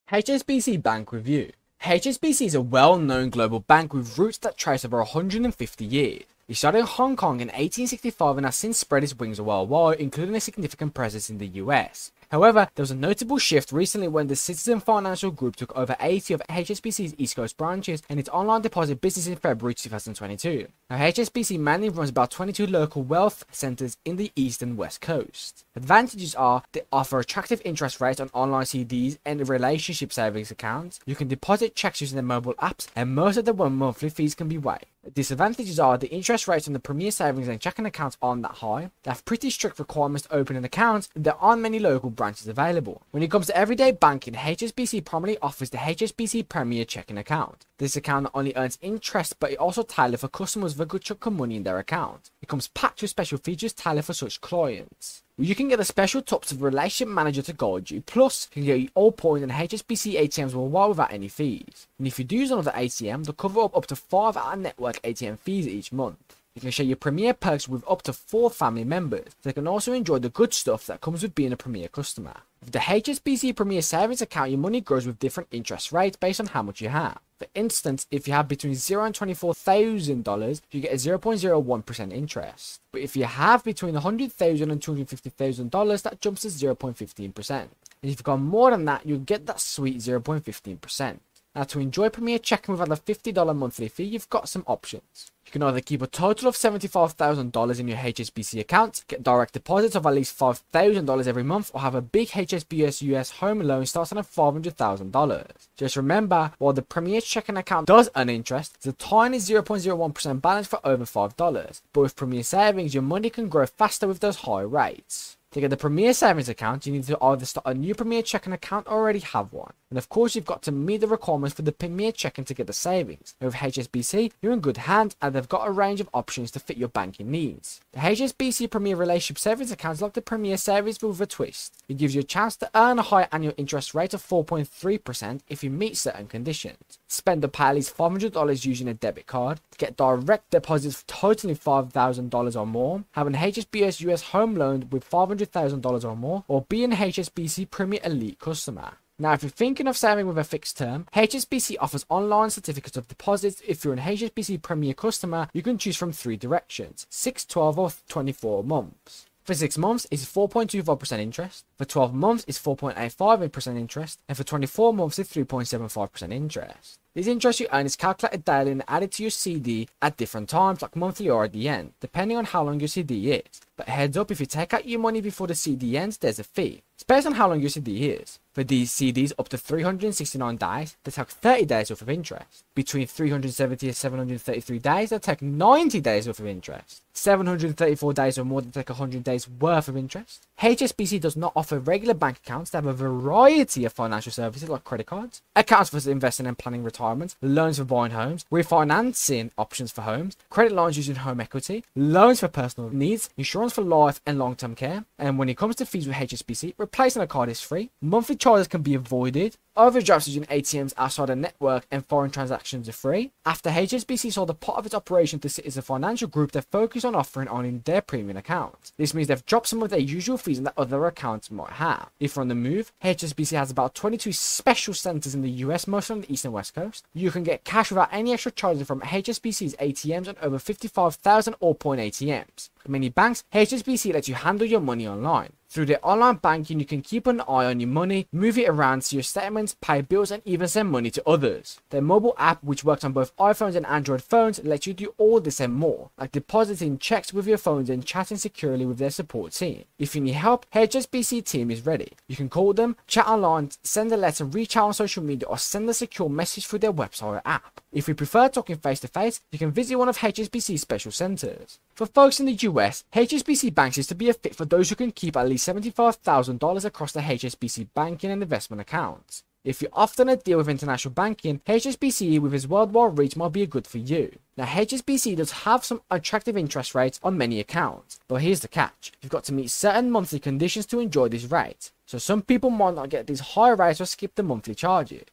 HSBC Bank Review. HSBC is a well-known global bank with roots that trace over 150 years. It started in Hong Kong in 1865 and has since spread its wings worldwide, including a significant presence in the US. However, there was a notable shift recently when the Citizen Financial Group took over 80 of HSBC's East Coast branches and its online deposit business in February 2022. Now, HSBC mainly runs about 22 local wealth centers in the East and West Coast. Advantages are they offer attractive interest rates on online CDs and relationship savings accounts. You can deposit checks using their mobile apps, and most of the monthly fees can be waived. Disadvantages are the interest rates on the premier savings and checking accounts aren't that high. They have pretty strict requirements to open an account, and there aren't many local branches available. When it comes to everyday banking, HSBC primarily offers the HSBC Premier Checking Account. This account not only earns interest, but it also tailored for customers with a good chunk of money in their account. It comes packed with special features tailored for such clients. You can get a special touch of relationship manager to guide you, plus you can get all points and HSBC ATMs worldwide without any fees. And if you do use another ATM, they'll cover up to 5 out-of-network ATM fees each month. You can share your Premier perks with up to 4 family members. They can also enjoy the good stuff that comes with being a Premier customer. With the HSBC Premier Savings account, your money grows with different interest rates based on how much you have. For instance, if you have between $0 and $24,000, you get a 0.01% interest. But if you have between $100,000 and $250,000, that jumps to 0.15%. And if you've got more than that, you'll get that sweet 0.15%. Now, to enjoy Premier Checking without a $50 monthly fee, you've got some options. You can either keep a total of $75,000 in your HSBC account, get direct deposits of at least $5,000 every month, or have a big HSBC US home loan starting at $500,000. Just remember, while the Premier Checking account does earn interest, it's a tiny 0.01% balance for over $5. But with Premier Savings, your money can grow faster with those high rates. To get the Premier Savings account, you need to either start a new Premier Checking account or already have one. And of course, you've got to meet the requirements for the Premier Checking to get the savings. And with HSBC, you're in good hands and they've got a range of options to fit your banking needs. The HSBC Premier Relationship Savings account is like the Premier Savings but with a twist. It gives you a chance to earn a high annual interest rate of 4.3% if you meet certain conditions. Spend or pay at least $500 using a debit card. To get direct deposits totaling $5,000 or more. Have an HSBC US home loan with $500,000 or more. Or be an HSBC Premier Elite customer. Now, if you're thinking of saving with a fixed term, HSBC offers online certificates of deposits. If you're an HSBC Premier customer, you can choose from 3 directions: 6, 12 or 24 months. For 6 months, it's 4.25% interest. For 12 months, it's 4.85% interest. And for 24 months, it's 3.75% interest. This interest you earn is calculated daily and added to your CD at different times, like monthly or at the end, depending on how long your CD is. But heads up, if you take out your money before the CD ends, there's a fee. It's based on how long your CD is. For these CDs up to 369 days, they take 30 days worth of interest. Between 370 and 733 days, they take 90 days worth of interest. 734 days or more, they take 100 days worth of interest. HSBC does not offer regular bank accounts. They have a variety of financial services like credit cards, accounts for investing and planning retirement, loans for buying homes, refinancing options for homes, credit lines using home equity, loans for personal needs, insurance for life and long-term care. And when it comes to fees with HSBC, replacing a card is free. Monthly charges can be avoided. Overdrafts using ATMs outside the network and foreign transactions are free. After HSBC sold a part of its operation to Citizen Financial Group, they focused on offering only their premium account. This means they've dropped some of their usual fees that other accounts might have. If you're on the move, HSBC has about 22 special centers in the US, mostly on the East and West Coast. You can get cash without any extra charges from HSBC's ATMs and over 55,000 all-point ATMs. For many banks, HSBC lets you handle your money online. Through their online banking, you can keep an eye on your money, move it around, see your statements, pay bills, and even send money to others. Their mobile app, which works on both iPhones and Android phones, lets you do all this and more, like depositing checks with your phones and chatting securely with their support team. If you need help, HSBC team is ready. You can call them, chat online, send a letter, reach out on social media, or send a secure message through their website or app. If you prefer talking face-to-face, you can visit one of HSBC's special centers. For folks in the US, HSBC Bank is to be a fit for those who can keep at least $75,000 across their HSBC banking and investment accounts. If you're often a deal with international banking, HSBC with its worldwide reach might be a good for you. Now, HSBC does have some attractive interest rates on many accounts, but here's the catch. You've got to meet certain monthly conditions to enjoy this rate. So some people might not get these high rates or skip the monthly charges.